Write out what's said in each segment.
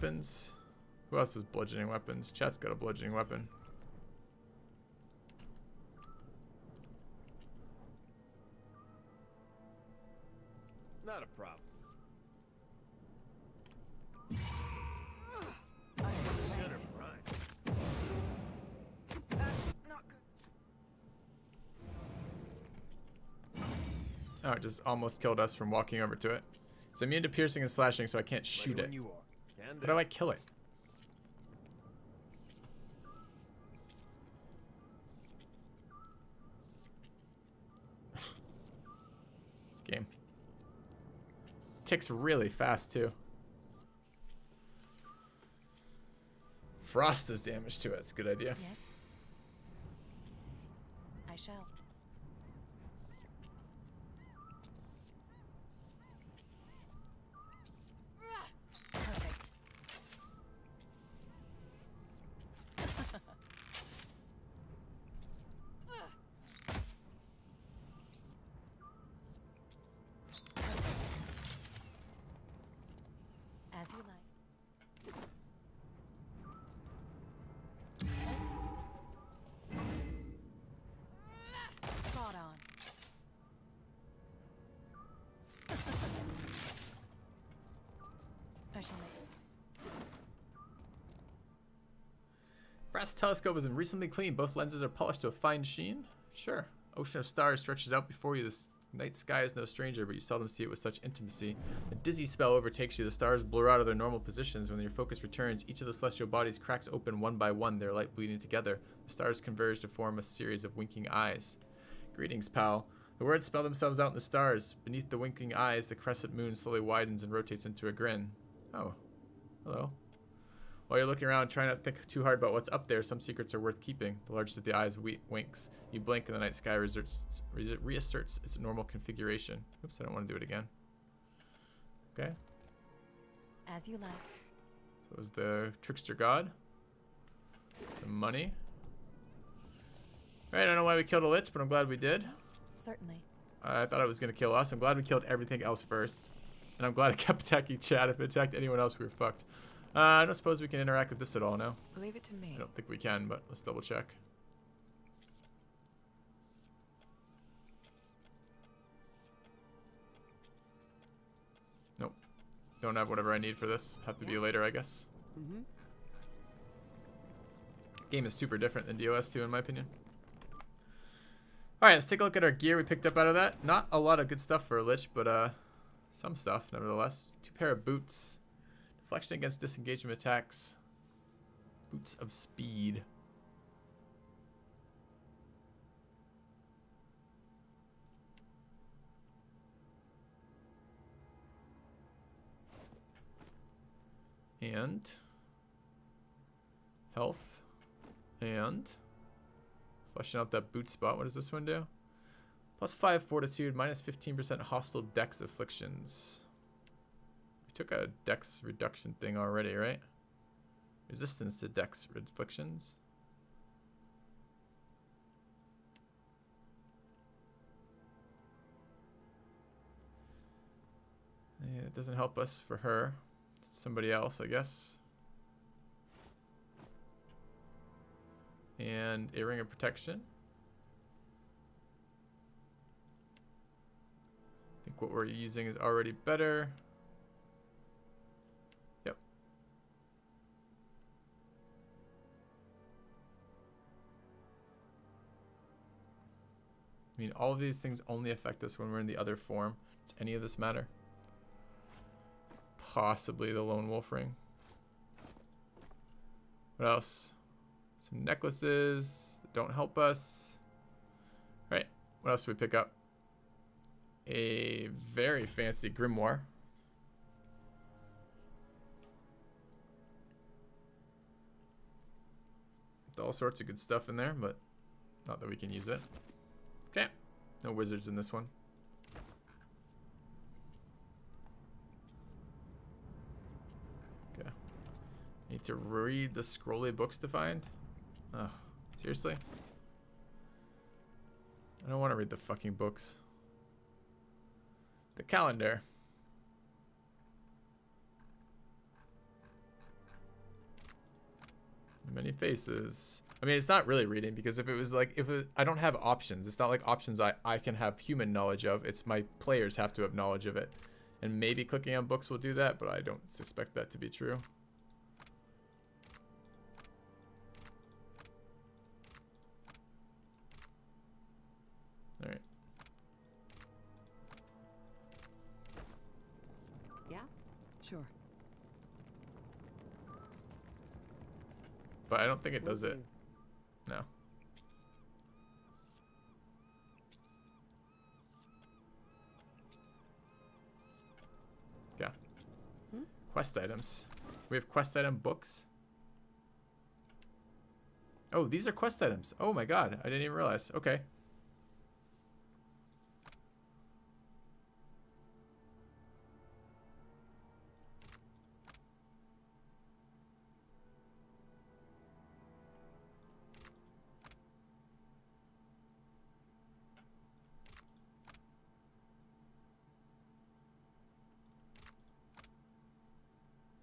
weapons. Who else has bludgeoning weapons? Chat's got a bludgeoning weapon. Not a problem. Should have run. Not good. Oh, it just almost killed us from walking over to it. It's immune to piercing and slashing, so I can't shoot it. You are. How do I kill it? Game. Ticks really fast, too. Frost does damage to it. It's a good idea. Yes. I shall. Perfect. As you like. Spot on. I shall make it. Brass telescope has been recently cleaned. Both lenses are polished to a fine sheen. Sure. Ocean of stars stretches out before you. This night sky is no stranger, but you seldom see it with such intimacy. A dizzy spell overtakes you. The stars blur out of their normal positions. When your focus returns, each of the celestial bodies cracks open one by one, their light bleeding together. The stars converge to form a series of winking eyes. Greetings, pal. The words spell themselves out in the stars. Beneath the winking eyes, the crescent moon slowly widens and rotates into a grin. Oh. Hello. While you're looking around, try not to think too hard about what's up there. Some secrets are worth keeping. The largest of the eyes winks. You blink and the night sky reasserts its normal configuration. Oops, I don't want to do it again. Okay. As you like. So it was the trickster god. The money. Alright, I don't know why we killed a lich, but I'm glad we did. Certainly. I thought it was going to kill us. I'm glad we killed everything else first. And I'm glad I kept attacking Chad. If it attacked anyone else, we were fucked. I don't suppose we can interact with this at all, no? Leave it to me. I don't think we can, but let's double check. Nope. Don't have whatever I need for this. Have to be later, I guess. Mm-hmm. Game is super different than DOS 2, in my opinion. Alright, let's take a look at our gear we picked up out of that. Not a lot of good stuff for a lich, but some stuff, nevertheless. 2 pair of boots. Deflection against disengagement attacks. Boots of speed. And health. And fleshing out that boot spot. What does this one do? +5 fortitude, -15% hostile dex afflictions. Took a dex reduction thing already, right? Resistance to dex afflictions. Yeah, it doesn't help us for her. It's somebody else, I guess. And a ring of protection. I think what we're using is already better. I mean, all of these things only affect us when we're in the other form. Does any of this matter? Possibly the lone wolf ring. What else? Some necklaces that don't help us. All right, what else do we pick up? A very fancy grimoire. With all sorts of good stuff in there, but not that we can use it. Okay, no wizards in this one. Okay, need to read the scrolly books to find. Oh, seriously? I don't want to read the fucking books. The calendar. faces. I mean, it's not really reading, because if it was like, I don't have options. It's not like options I can have human knowledge of. It's my players have to have knowledge of it. And maybe clicking on books will do that, but I don't suspect that to be true. All right. Yeah? Sure. But I don't think it does it. No. Yeah. Quest items. We have quest item books. Oh, these are quest items. Oh my god, I didn't even realize. Okay.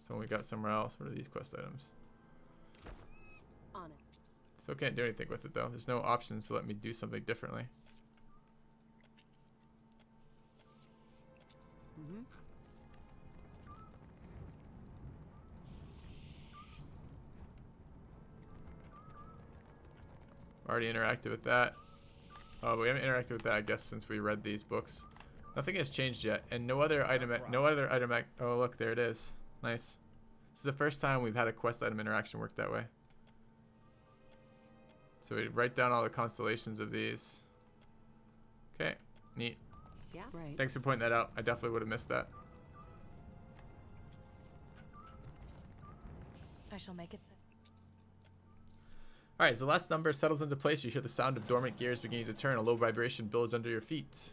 So we got somewhere else. What are these quest items? On it. Still can't do anything with it though. There's no options to let me do something differently. Already interacted with that. Oh, but we haven't interacted with that, I guess, since we read these books. Nothing has changed yet, and no other item. Oh, look, there it is. Nice. This is the first time we've had a quest item interaction work that way. So we write down all the constellations of these. Okay, neat. Yeah, right. Thanks for pointing that out. I definitely would have missed that. I shall make it so. All right, as the last number settles into place, you hear the sound of dormant gears beginning to turn. A low vibration builds under your feet.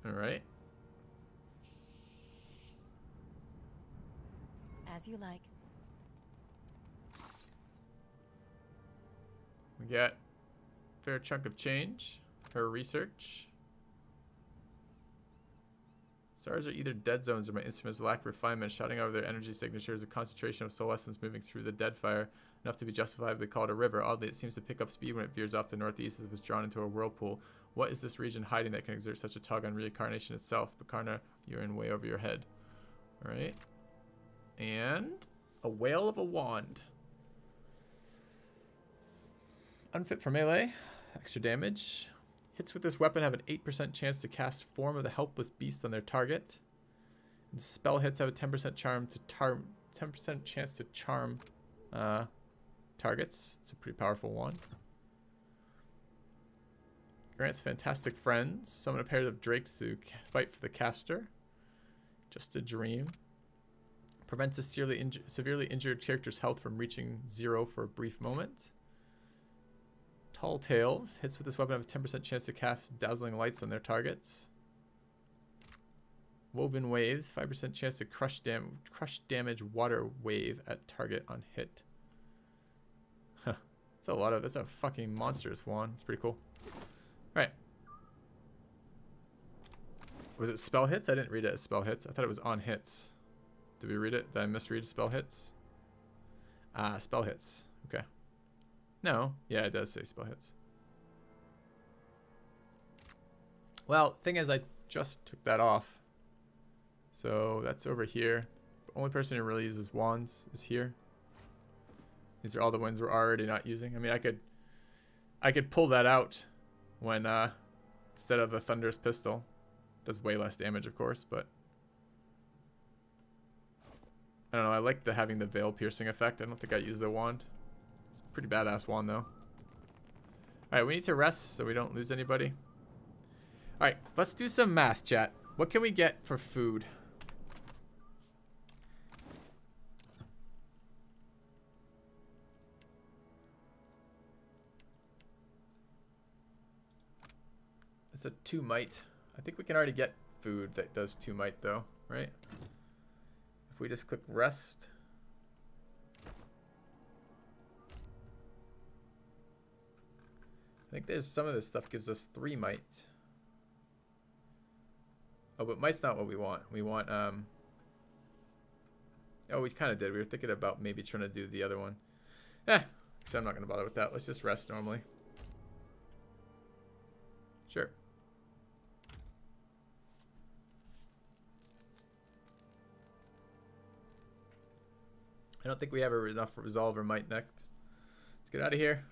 All right. As you like. We got a fair chunk of change. Her research. Stars are either dead zones or my instruments lack refinement. Shouting over their energy signatures, a concentration of soul essence moving through the Deadfire, enough to be justifiably called a river. Oddly, it seems to pick up speed when it veers off to northeast as if it's drawn into a whirlpool. What is this region hiding that can exert such a tug on reincarnation itself? Bakarna, you're in way over your head. All right. And a whale of a wand. Unfit for melee. Extra damage. Hits with this weapon have an 8% chance to cast Form of the Helpless Beast on their target. And spell hits have a 10% 10% chance to charm targets. It's a pretty powerful wand. Grants fantastic friends. Summon a pair of drakes to fight for the caster. Just a dream. Prevents a severely injured character's health from reaching 0 for a brief moment. Tall Tales. Hits with this weapon have a 10% chance to cast dazzling lights on their targets. Woven Waves. 5% chance to crush damage water wave at target on hit. Huh. That's a fucking monstrous wand. It's pretty cool. Alright. Was it spell hits? I didn't read it as spell hits. I thought it was on hits. Did we read it? Did I misread spell hits? Spell hits. Okay. No. Yeah, it does say spell hits. Well, thing is, I just took that off. So that's over here. The only person who really uses wands is here. These are all the ones we're already not using. I mean, I could pull that out when instead of a thunderous pistol. Does way less damage, of course, but I don't know. I like having the veil piercing effect. I don't think I use the wand. It's a pretty badass wand, though. All right, we need to rest so we don't lose anybody. All right, let's do some math, chat. What can we get for food? It's a 2 might. I think we can already get food that does 2 might, though, right? If we just click rest. I think there's some of this stuff gives us 3 might. Oh, but might's not what we want. We want, oh, we kind of did. We were thinking about maybe trying to do the other one. So I'm not going to bother with that. Let's just rest normally. Sure. I don't think we have enough resolve or might next. Let's get out of here.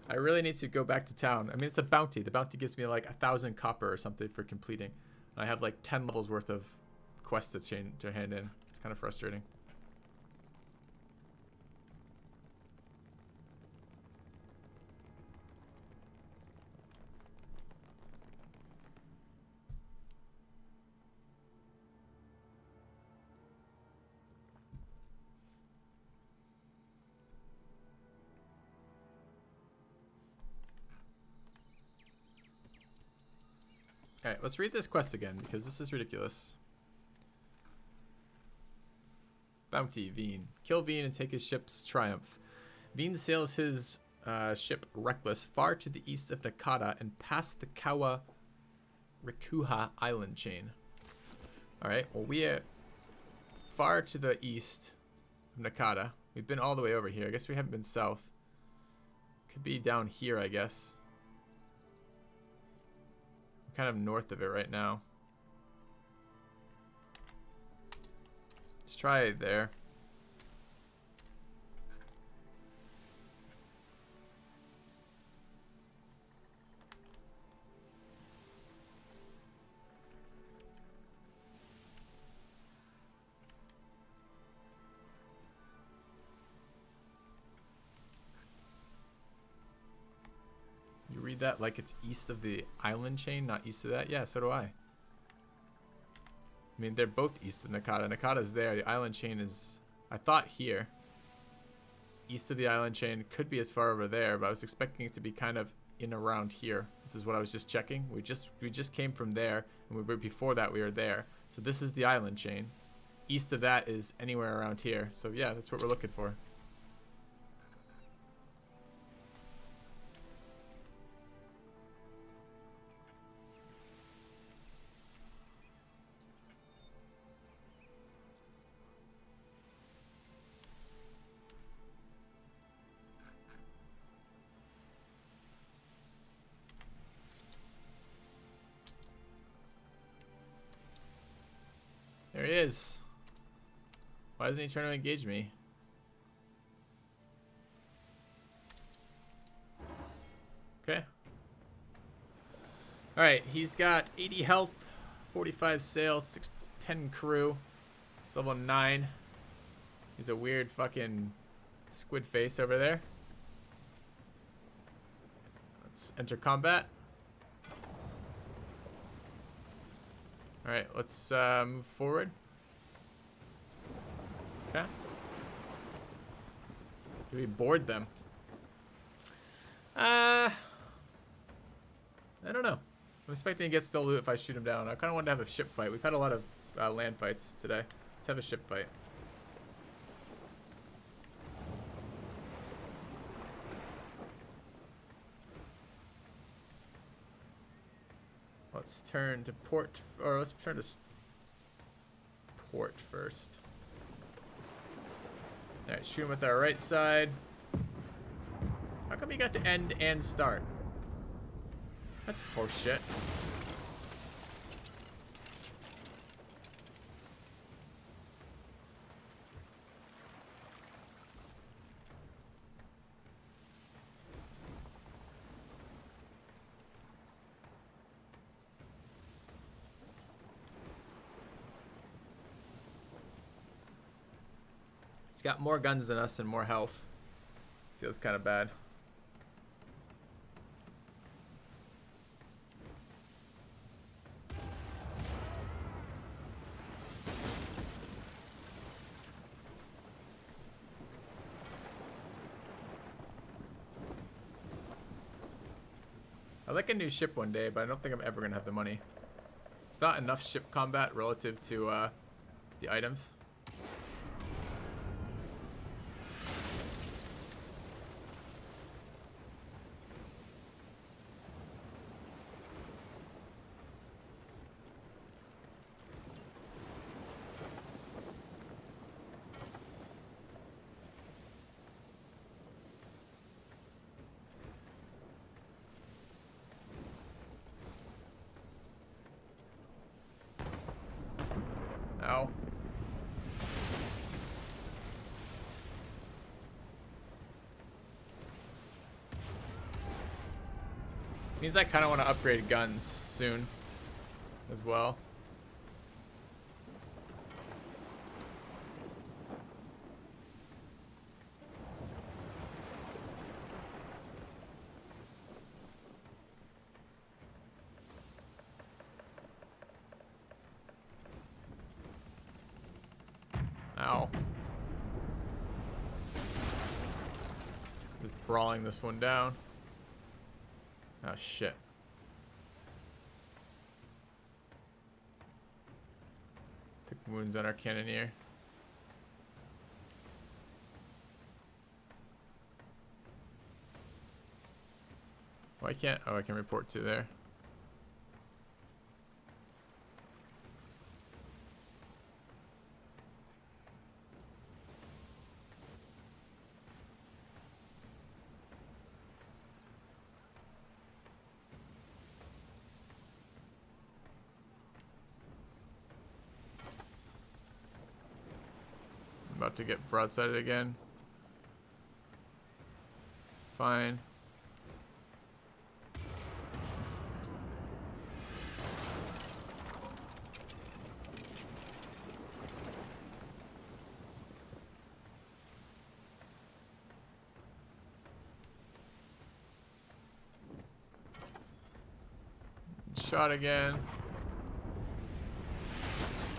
I really need to go back to town. I mean, it's a bounty. The bounty gives me like 1,000 copper or something for completing. And I have like 10 levels worth of quests to hand in. It's kind of frustrating. Alright, let's read this quest again, because this is ridiculous. Bounty, Veen. Kill Veen and take his ship's triumph. Veen sails his ship Reckless far to the east of Nakata and past the Kawa Rikuha island chain. Alright, well we are far to the east of Nakata. We've been all the way over here. I guess we haven't been south. Could be down here, I guess. Kind of north of it right now. Let's try it there. You read that like it's east of the island chain, not east of that? Yeah, so do I. I mean, they're both east of Nakata. Nakata's there. The island chain is, I thought, here. East of the island chain. Could be as far over there, but I was expecting it to be kind of in around here. This is what I was just checking. We just came from there, and before that we were there. So this is the island chain. East of that is anywhere around here. So yeah, that's what we're looking for. There he is. Why isn't he trying to engage me? Okay. Alright, he's got 80 health, 45 sail, 10 crew. He's level 9. He's a weird fucking squid face over there. Let's enter combat. Alright, let's move forward. Okay. We board them. I don't know. I'm expecting to get still loot if I shoot him down. I kind of wanted to have a ship fight. We've had a lot of land fights today. Let's have a ship fight. Let's turn to port, or let's turn to port first. Alright, shoot him with our right side. How come he got to end and start? That's horse shit. He's got more guns than us and more health. Feels kind of bad. I'd like a new ship one day, but I don't think I'm ever gonna have the money. It's not enough ship combat relative to the items. Ow. Means I kind of want to upgrade guns soon as well. Ow. Just brawling this one down. Oh shit. Took wounds on our cannoneer. Why can't? Oh, I can report to there. About to get broadsided again. It's fine. Shot again.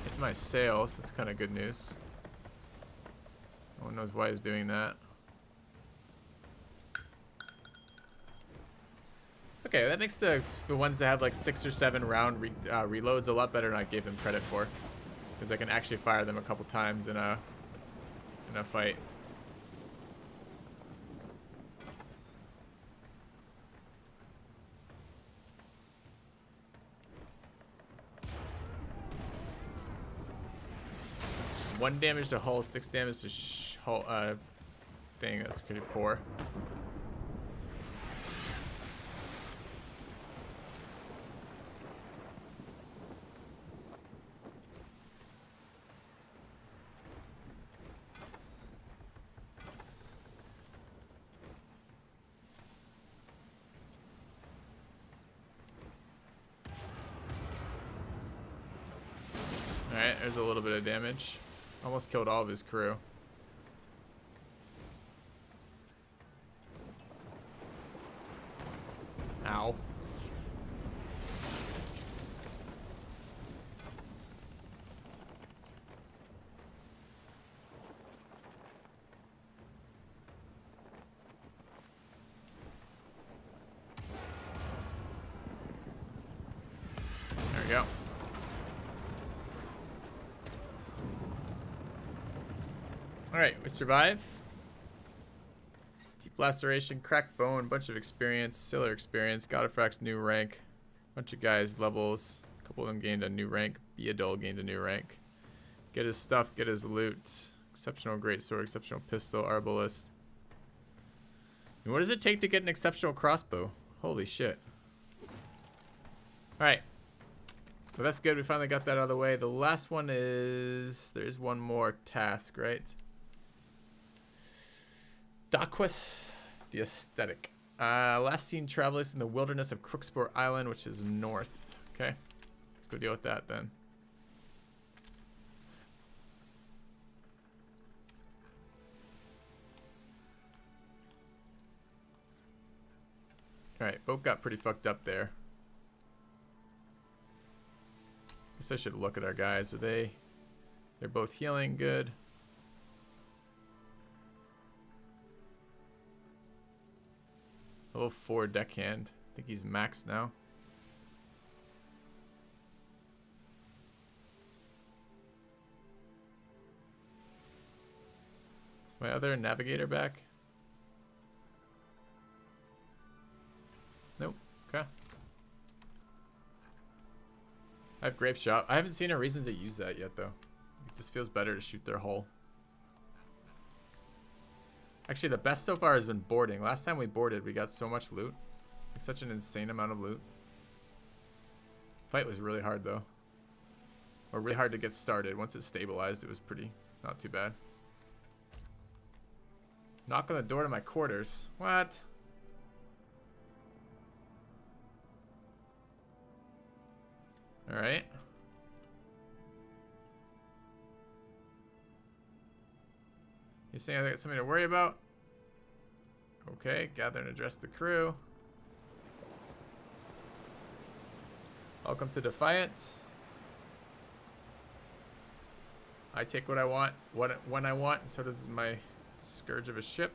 Hit my sails. That's kind of good news. No one knows why he's doing that. Okay, that makes the ones that have like 6 or 7 round reloads a lot better than I gave them credit for, because I can actually fire them a couple times in a fight. One damage to hull, 6 damage to hull thing. That's pretty poor. Alright, there's a little bit of damage. Almost killed all of his crew. Ow. There we go. Alright, we survive. Deep laceration, cracked bone, bunch of experience, sailor experience, Godifrax new rank, bunch of guys levels, a couple of them gained a new rank, Beadol gained a new rank. Get his stuff, get his loot, exceptional greatsword, exceptional pistol, arbalist. And what does it take to get an exceptional crossbow? Holy shit. Alright. So that's good, we finally got that out of the way. The last one is, there's one more task, right? Daquis the Aesthetic. Last seen travelers in the wilderness of Crooksport Island, which is north. Okay, let's go deal with that then. Alright, boat got pretty fucked up there. Guess I should look at our guys. Are they... They're both healing good. Level 4 deckhand. I think he's maxed now. Is my other navigator back? Nope. Okay. I have grape shot. I haven't seen a reason to use that yet, though. It just feels better to shoot their hull. Actually, the best so far has been boarding. Last time we boarded, we got so much loot. Like, such an insane amount of loot. Fight was really hard, though. Or really hard to get started. Once it stabilized, it was pretty not too bad. Knock on the door to my quarters. What? Alright. You saying I got something to worry about? Okay, gather and address the crew. Welcome to Defiant. I take what I want, when I want, and so does my scourge of a ship.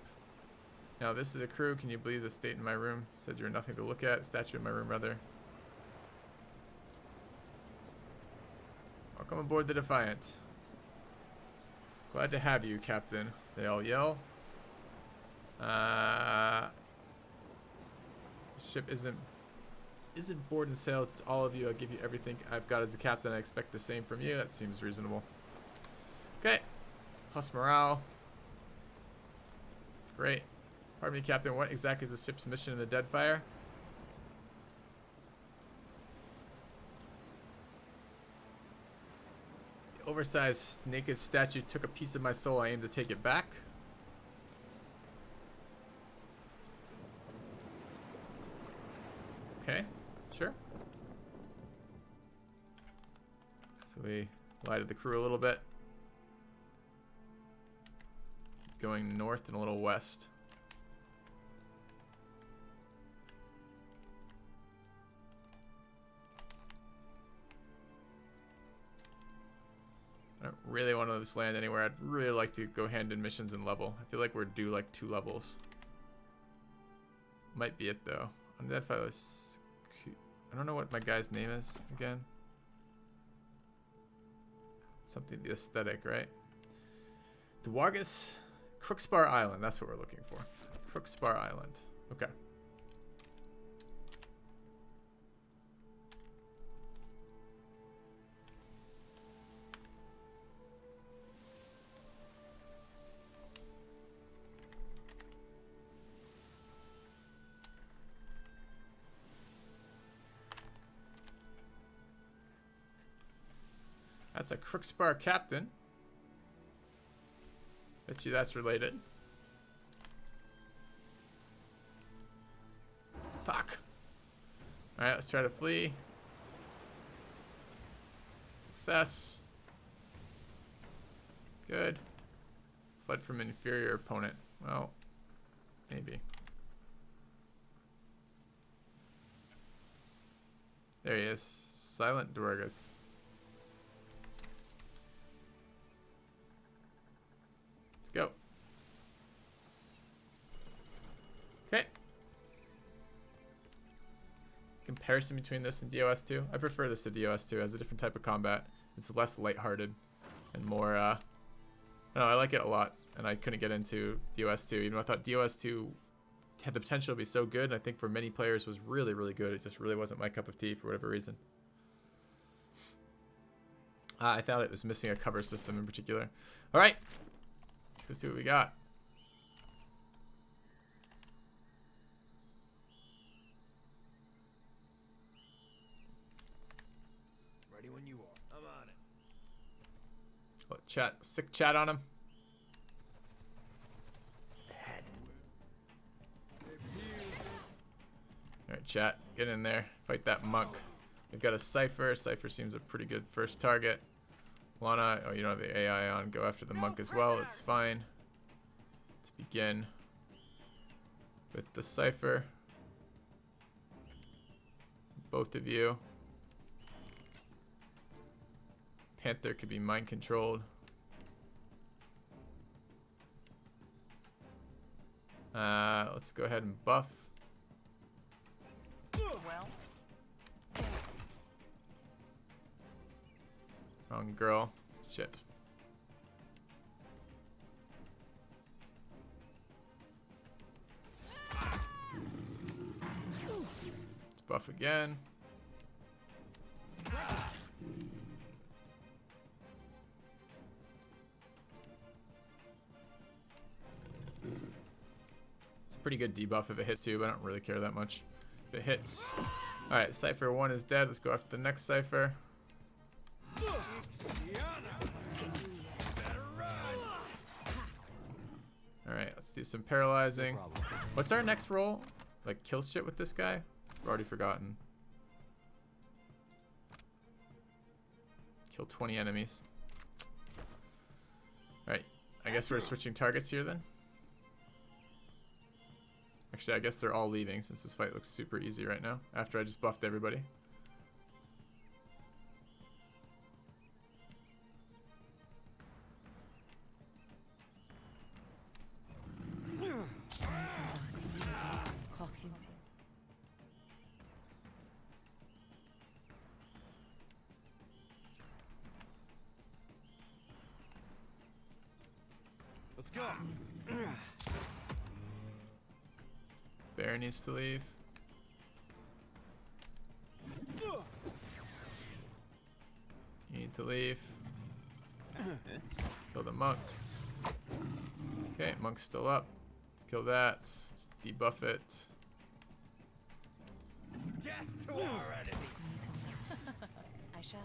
Now this is a crew. Can you believe the state in my room? Said you're nothing to look at. Statue in my room, rather. Welcome aboard the Defiant. Glad to have you, Captain. They all yell. Ship isn't board and sails. It's all of you. I'll give you everything I've got as a captain. I expect the same from you. That seems reasonable. Okay. Plus morale. Great. Pardon me, Captain. What exactly is the ship's mission in the Deadfire? The oversized naked statue took a piece of my soul. I aim to take it back. Okay, sure. So we lie to the crew a little bit. Going north and a little west. I don't really want to just land anywhere. I'd really like to go hand in missions and level. I feel like we're due like 2 levels. Might be it though. On that file is cute. I don't know what my guy's name is again. Something the aesthetic, right? Dwargus Crookspar Island. That's what we're looking for. Crookspar Island. Okay. That's a Crookspar captain. Bet you that's related. Fuck. Alright, let's try to flee. Success. Good. Fled from an inferior opponent. Well, maybe. There he is. Silent Dwargus. Go. Okay. Comparison between this and DOS2. I prefer this to DOS2. It has a different type of combat. It's less lighthearted and more, I don't know, I like it a lot. And I couldn't get into DOS2, even though I thought DOS2 had the potential to be so good. And I think for many players was really, really good. It just really wasn't my cup of tea for whatever reason. I thought it was missing a cover system in particular. All right. Let's see what we got. Ready when you are. I'm on it. What, chat? Sick chat on him. All right, chat. Get in there. Fight that monk. We've got a Cypher. Cypher seems a pretty good first target. Lana, oh, you don't have the AI on. Go after the monk as well. It's fine. Let's begin with the Cypher. Both of you. Panther could be mind controlled. Let's go ahead and buff. Wrong girl. Shit. Let's buff again. It's a pretty good debuff if it hits too, but I don't really care that much if it hits. Alright, Cypher 1 is dead. Let's go after the next Cypher. Alright, let's do some paralyzing. What's our next roll? Like, kill shit with this guy? I've already forgotten. Kill 20 enemies. Alright, I guess we're switching targets here then. Actually, I guess they're all leaving since this fight looks super easy right now after I just buffed everybody. Let's go. Bear needs to leave. You need to leave. Kill the monk. Okay, monk's still up. Let's kill that. Let's debuff it. Death to our enemies. I shall.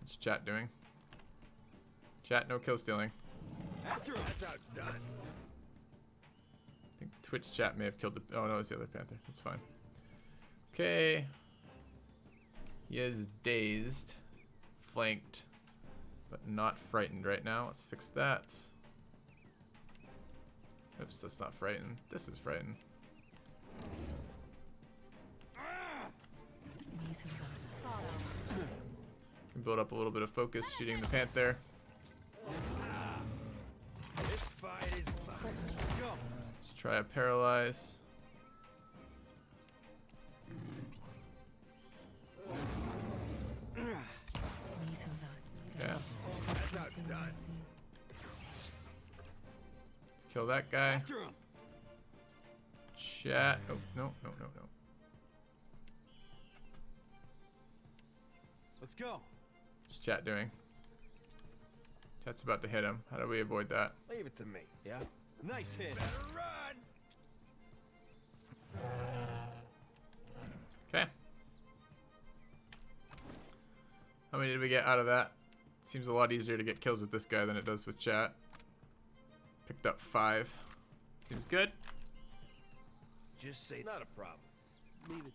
What's chat doing? Chat, no kill stealing. After all, that's how it's done. I think Twitch chat may have killed the... Oh no, it's the other panther. That's fine. Okay. He is dazed. Flanked. But not frightened right now. Let's fix that. Oops, that's not frightened. This is frightened. Can build up a little bit of focus shooting the panther. This fight is mine. Let's go. Let's try a paralyze. Yeah. That's how it's done. Let's kill that guy. After him. Chat. Oh, no. Let's go. What's chat doing? Chat's about to hit him. How do we avoid that? Leave it to me. Yeah. Nice hit. Better run. Okay. How many did we get out of that? Seems a lot easier to get kills with this guy than it does with chat. Picked up 5. Seems good. Just say not a problem. Leave it to.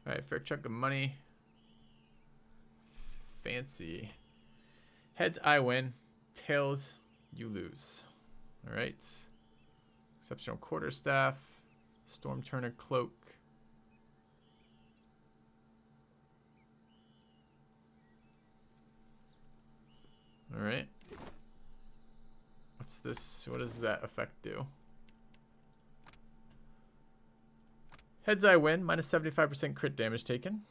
Alright, fair chunk of money. Fancy. Heads, I win. Tails, you lose. Alright. Exceptional quarterstaff. Storm Turner cloak. Alright. What's this? What does that effect do? Heads, I win. Minus 75% crit damage taken.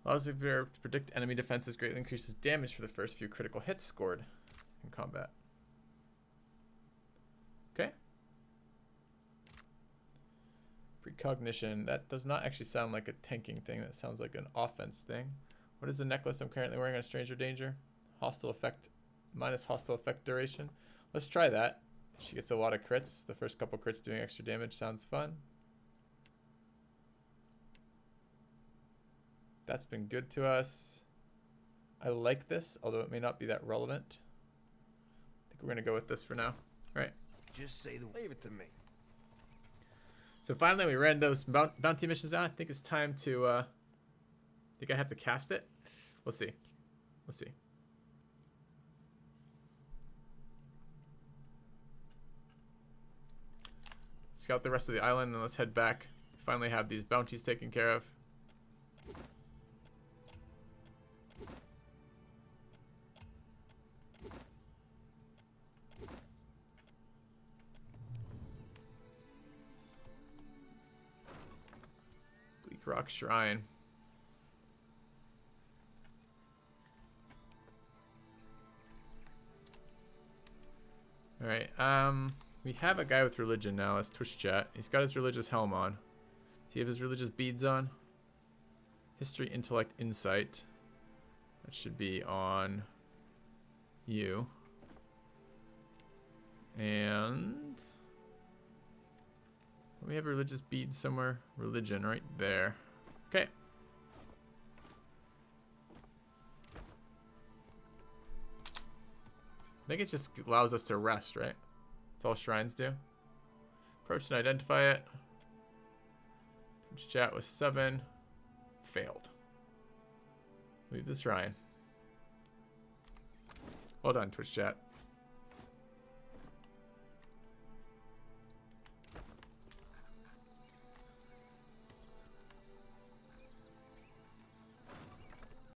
Allows the player to predict enemy defenses, greatly increases damage for the first few critical hits scored in combat. Okay. Precognition. That does not actually sound like a tanking thing. That sounds like an offense thing. What is the necklace I'm currently wearing on Stranger Danger? Hostile effect. Minus hostile effect duration. Let's try that. She gets a lot of crits. The first couple crits doing extra damage sounds fun. That's been good to us. I like this, although it may not be that relevant. I think we're going to go with this for now. All right. Just say the. Leave it to me. So finally, we ran those bounty missions out. I think it's time to... I think I have to cast it. We'll see. We'll see. Scout the rest of the island, and let's head back. Finally have these bounties taken care of. Rock Shrine. Alright, we have a guy with religion now. Let's Twitch chat. He's got his religious helm on. Does he have his religious beads on? History, intellect, insight. That should be on you. And we have a religious bead somewhere. Religion right there. Okay. I think it just allows us to rest, right? That's all shrines do. Approach and identify it. Twitch chat was 7. Failed. Leave the shrine. Well done, Twitch chat.